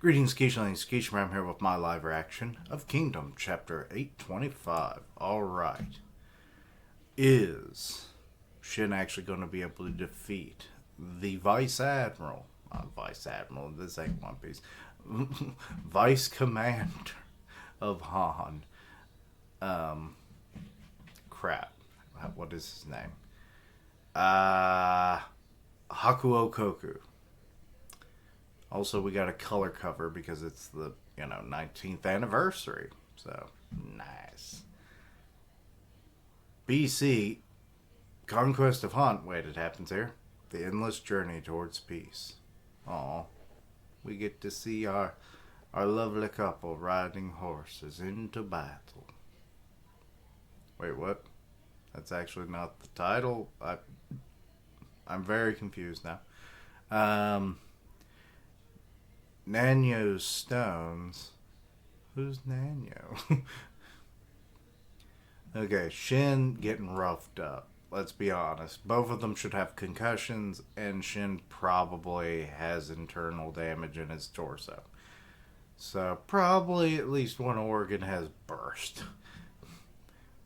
Greetings, Keishlings. Keisha, I'm here with my live reaction of Kingdom, Chapter 825. Alright. Is Shin actually going to be able to defeat the Vice Admiral? Vice Admiral, this ain't One Piece. Vice Commander of Han. Crap. What is his name? Haku'ou Koku. Also, we got a color cover because it's the, 19th anniversary. So, nice. BC, Conquest of Han. Wait, it happens here. The endless journey towards peace. Aw. We get to see our lovely couple riding horses into battle. Wait, what? That's actually not the title. I'm very confused now. Nanyo's stones. Who's Nanyo? Okay, Shin getting roughed up. Let's be honest. Both of them should have concussions, and Shin probably has internal damage in his torso. So, probably at least one organ has burst.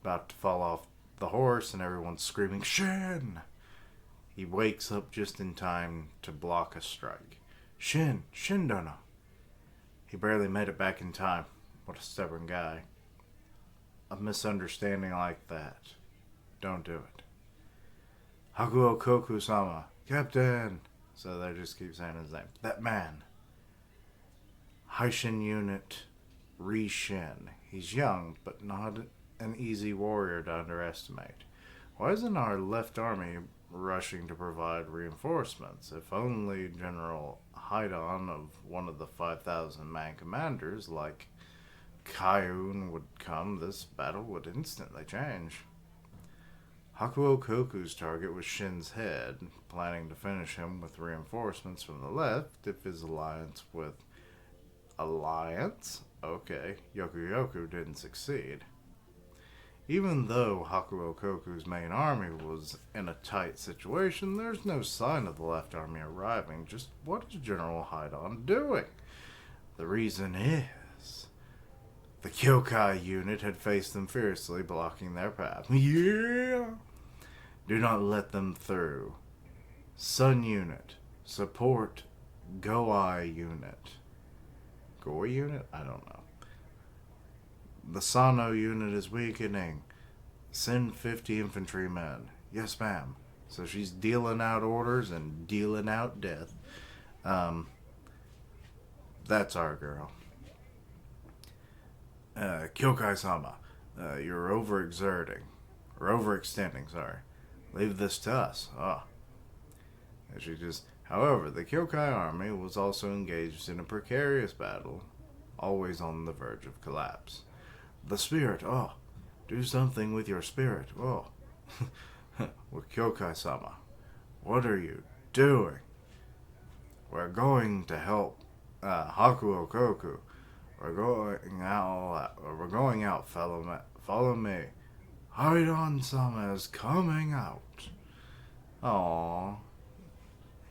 About to fall off the horse, and everyone's screaming, Shin! He wakes up just in time to block a strike. Shin Dono. He barely made it back in time. What a stubborn guy. A misunderstanding like that. Don't do it. Haku'ou Koku-sama. Captain. So they just keep saying his name. That man. Haishin unit. Shin. He's young, but not an easy warrior to underestimate. Why isn't our left army rushing to provide reinforcements? If only General Haidon of one of the 5,000-man commanders like Kaiun would come, this battle would instantly change. Haku'ou Koku's target was Shin's head, planning to finish him with reinforcements from the left if his alliance with Yoku didn't succeed. Even though Haku'ou Koku's main army was in a tight situation, there's no sign of the left army arriving. Just what is General Haidon doing? The reason is the Kyokai unit had faced them fiercely, blocking their path. Yeah! Do not let them through. Sun unit, support Goai unit. Goai unit? I don't know. The Sano unit is weakening. Send 50 infantrymen. Yes, ma'am. So she's dealing out orders and dealing out death. That's our girl. Kyokai-sama, you're overexerting. Or overextending, sorry. Leave this to us. However, the Kyokai army was also engaged in a precarious battle, always on the verge of collapse. The spirit, do something with your spirit, With Kyokai-sama, what are you doing? We're going to help Haku'ou Koku. We're going out, follow me. Haidon-sama is coming out. Aww.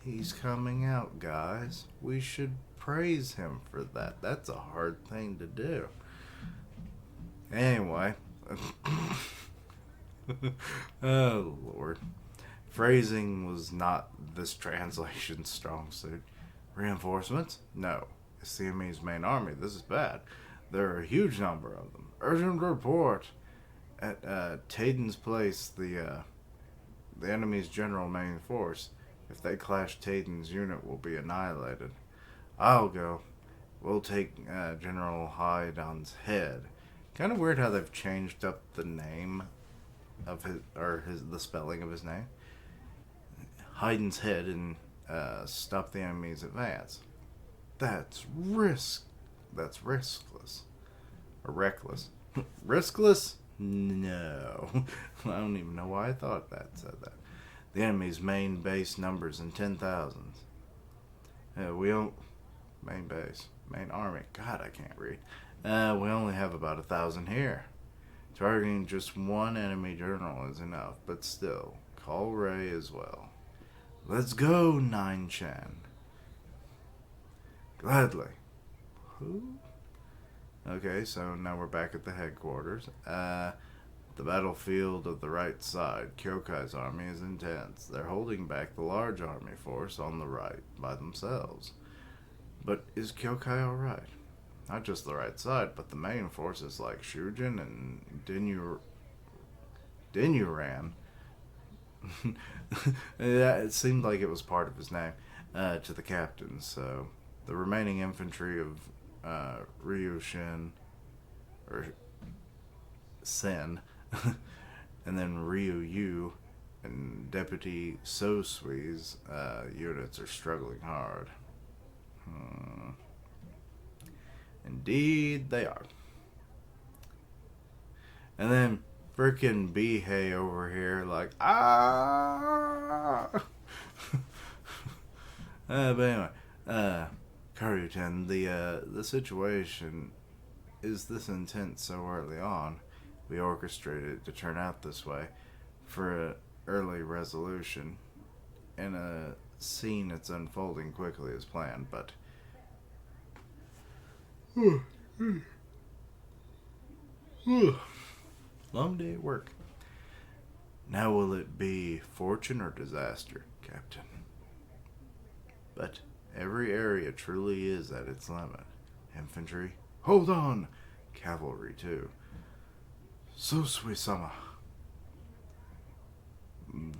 He's coming out, guys. We should praise him for that. That's a hard thing to do. Anyway. Oh, Lord. Phrasing was not this translation's strong suit. Reinforcements? No. It's the enemy's main army. This is bad. There are a huge number of them. Urgent report. At Taiden's place, the enemy's general main force. If they clash, Taiden's unit will be annihilated. I'll go. We'll take General Haidon's head. Kind of weird how they've changed up the name of the spelling of his name. Haydn's head and stop the enemy's advance. That's riskless. Or reckless. Riskless? No. I don't even know why I thought that said that. The enemy's main base numbers in 10,000s. Main army. God, I can't read. We only have about 1,000 here. Targeting just one enemy general is enough, but still, call Ray as well. Let's go, Nine-chan. Gladly. Who? Okay, so now we're back at the headquarters. The battlefield of the right side. Kyokai's army is intense. They're holding back the large army force on the right by themselves. But is Kyokai alright? Not just the right side, but the main forces like Shujin and Dinyuran. Yeah, it seemed like it was part of his name, to the captain. So the remaining infantry of Ryushin, or Sen, and then Ryu and Deputy Sosui's units are struggling hard. Indeed, they are. And then frickin' Bihei over here, like, ah! But anyway, Karyuten, the situation is this intense so early on. We orchestrated it to turn out this way for an early resolution in a scene that's unfolding quickly as planned, but long day at work. Now will it be fortune or disaster, Captain? But every area truly is at its limit. Infantry, hold on! Cavalry, too. Sosui-sama.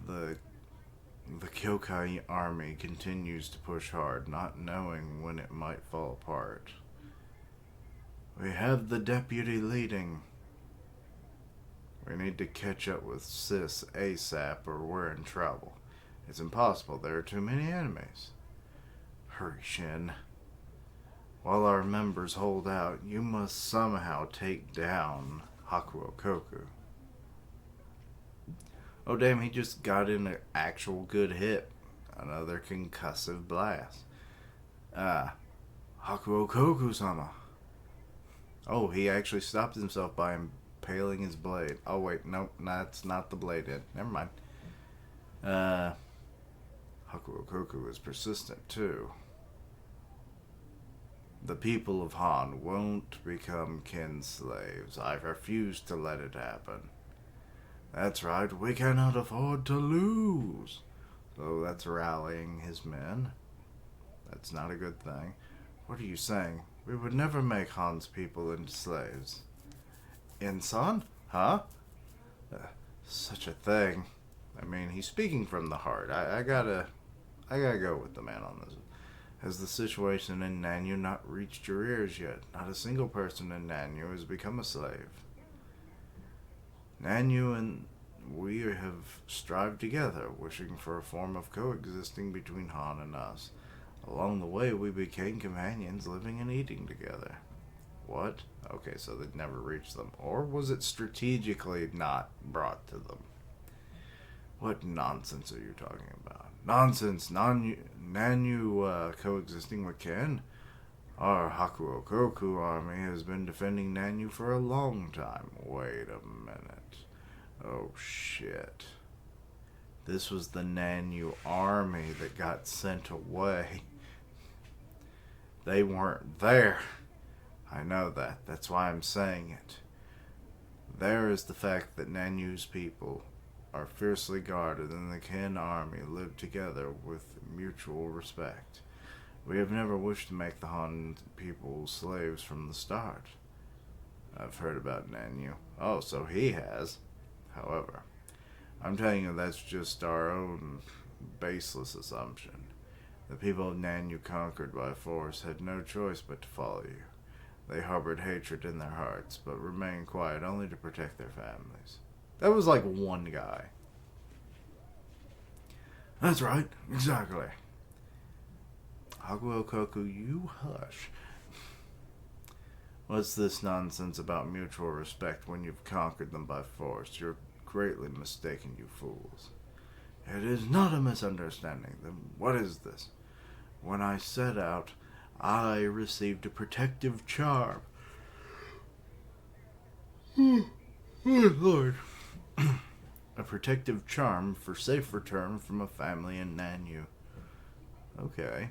The Kyokai army continues to push hard, not knowing when it might fall apart. We have the deputy leading. We need to catch up with Sis ASAP or we're in trouble. It's impossible. There are too many enemies. Hurry, Shin. While our members hold out, you must somehow take down Haku'ou. Oh damn, he just got in an actual good hit. Another concussive blast. Haku'ou-sama. Oh, he actually stopped himself by impaling his blade. Oh wait, nope, that's not the blade end. Never mind. Haku'ou is persistent too. The people of Han won't become kin slaves. I refuse to let it happen. That's right, we cannot afford to lose. So that's rallying his men. That's not a good thing. What are you saying? We would never make Han's people into slaves. Insan? Huh? Such a thing. I mean, he's speaking from the heart. I gotta go with the man on this. Has the situation in Nanyu not reached your ears yet? Not a single person in Nanyu has become a slave. Nanyu and we have strived together, wishing for a form of coexisting between Han and us. Along the way, we became companions, living and eating together. What? Okay, so they'd never reached them. Or was it strategically not brought to them? What nonsense are you talking about? Nonsense! Nanyu coexisting with Ken? Our Haku'ou army has been defending Nanyu for a long time. Wait a minute. Oh shit. This was the Nanyu army that got sent away. They weren't there. I know that. That's why I'm saying it. There is the fact that Nanyu's people are fiercely guarded and the Ken army live together with mutual respect. We have never wished to make the Han people slaves from the start. I've heard about Nanyu. Oh, so he has. However, I'm telling you that's just our own baseless assumption. The people of Nanyu conquered by force had no choice but to follow you. They harbored hatred in their hearts, but remained quiet only to protect their families. That was like one guy. That's right, exactly. Haku'ou, you hush. What's this nonsense about mutual respect when you've conquered them by force? You're greatly mistaken, you fools. It is not a misunderstanding. Then what is this? When I set out, I received a protective charm. Oh, Lord. A protective charm for safe return from a family in Nanyu. Okay.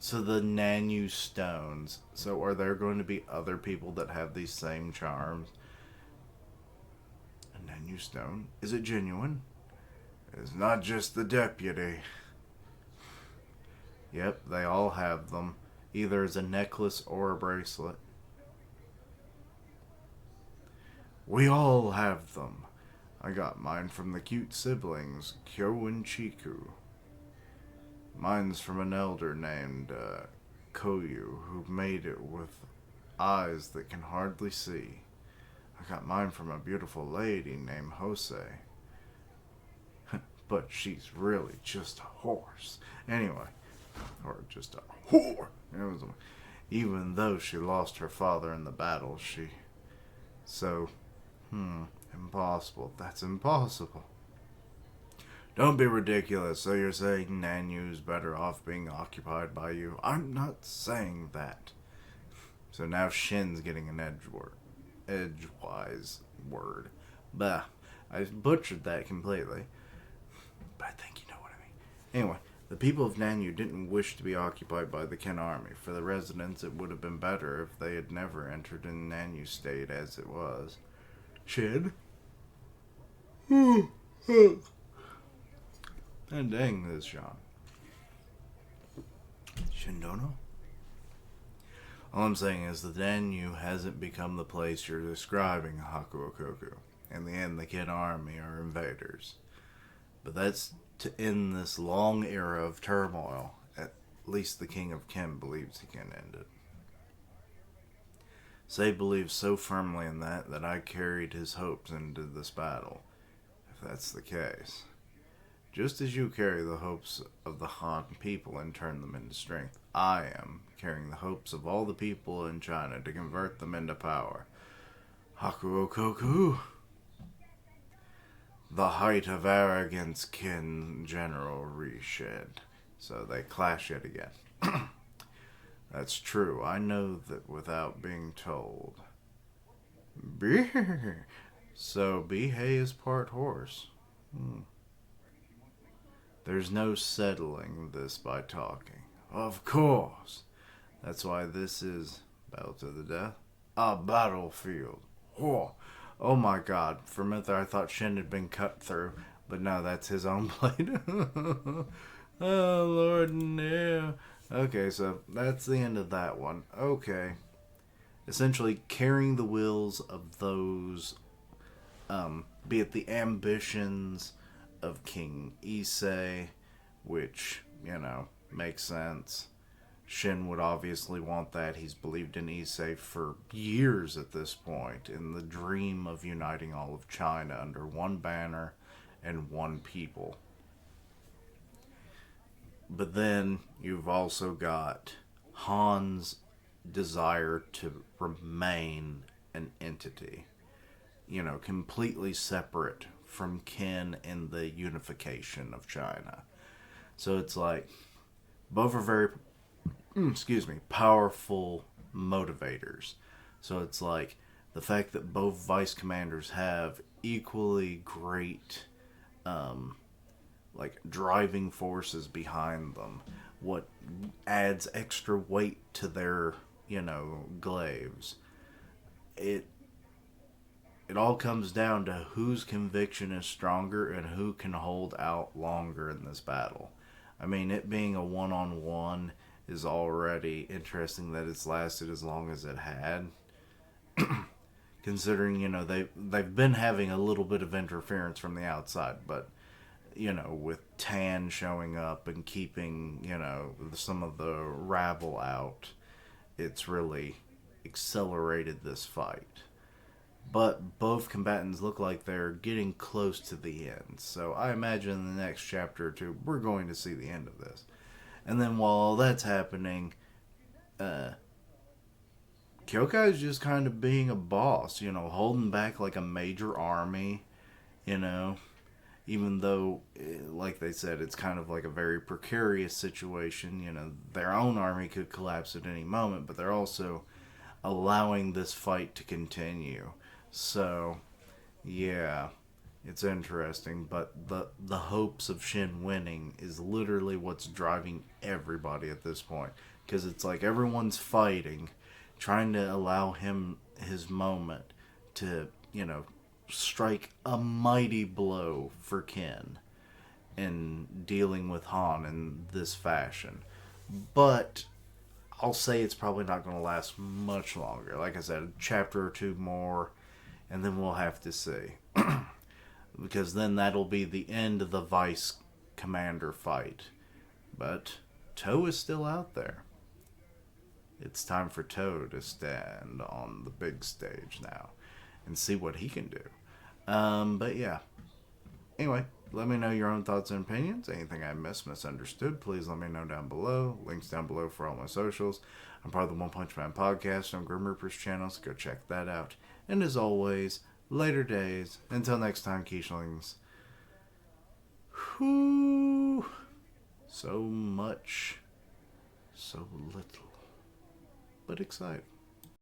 So the Nanu stones. So are there going to be other people that have these same charms? A Nanu stone? Is it genuine? It's not just the deputy. Yep, they all have them, either as a necklace or a bracelet. We all have them. I got mine from the cute siblings, Kyo and Chiku. Mine's from an elder named Koyu, who made it with eyes that can hardly see. I got mine from a beautiful lady named Jose. But she's really just a horse. Anyway, or just a whore. Even though she lost her father in the battle, So, impossible. That's impossible. Don't be ridiculous. So you're saying Nanyu's better off being occupied by you? I'm not saying that. So now Shin's getting an edgewise word. Bah. I butchered that completely. But I think you know what I mean. Anyway, the people of Nanyu didn't wish to be occupied by the Ken army. For the residents, it would have been better if they had never entered in Nanyu state as it was. Shin? And dang this, Sean. Shindono? All I'm saying is the Danyu hasn't become the place you're describing, Haku'ou. In the end, the Ken army are invaders. But that's to end this long era of turmoil. At least the King of Ken believes he can end it. Say believes so firmly in that I carried his hopes into this battle, if that's the case. Just as you carry the hopes of the Han people and turn them into strength, I am carrying the hopes of all the people in China to convert them into power. Haku'ou. The height of arrogance Kin General reshed. So they clash yet again. That's true. I know that without being told. Beer. So Bihei is part horse. There's no settling this by talking. Of course. That's why this is, battle to the death, a battlefield. Oh my god. For a minute there I thought Shin had been cut through. But no, that's his own blade. Oh lord, no. Okay, so that's the end of that one. Okay. Essentially carrying the wills of those, be it the ambitions of King Issei, which, makes sense. Shin would obviously want that. He's believed in Issei for years at this point, in the dream of uniting all of China under one banner and one people. But then you've also got Han's desire to remain an entity, completely separate from Ken in the unification of China. So it's like both are very powerful motivators. So it's like the fact that both vice commanders have equally great driving forces behind them, what adds extra weight to their glaives. It all comes down to whose conviction is stronger and who can hold out longer in this battle. I mean, it being a one-on-one is already interesting that it's lasted as long as it had. Considering, they've been having a little bit of interference from the outside, but, with Tan showing up and keeping, some of the rabble out, it's really accelerated this fight. But both combatants look like they're getting close to the end. So I imagine in the next chapter or two, we're going to see the end of this. And then while all that's happening, Kyokai's just kind of being a boss, holding back like a major army, even though, like they said, it's kind of like a very precarious situation. Their own army could collapse at any moment, but they're also allowing this fight to continue. So, yeah. It's interesting, but the hopes of Shin winning is literally what's driving everybody at this point. Because it's like everyone's fighting, trying to allow him his moment to, strike a mighty blow for Ken in dealing with Han in this fashion. But I'll say it's probably not going to last much longer. Like I said, a chapter or two more, and then we'll have to see. Because then that'll be the end of the Vice Commander fight. But Toe is still out there. It's time for Toe to stand on the big stage now and see what he can do. But yeah. Anyway, let me know your own thoughts and opinions. Anything I misunderstood, please let me know down below. Links down below for all my socials. I'm part of the One Punch Man podcast on Grim Reaper's channel, so go check that out. And as always, later days. Until next time, Quichling. Whew. So much, so little, but exciting.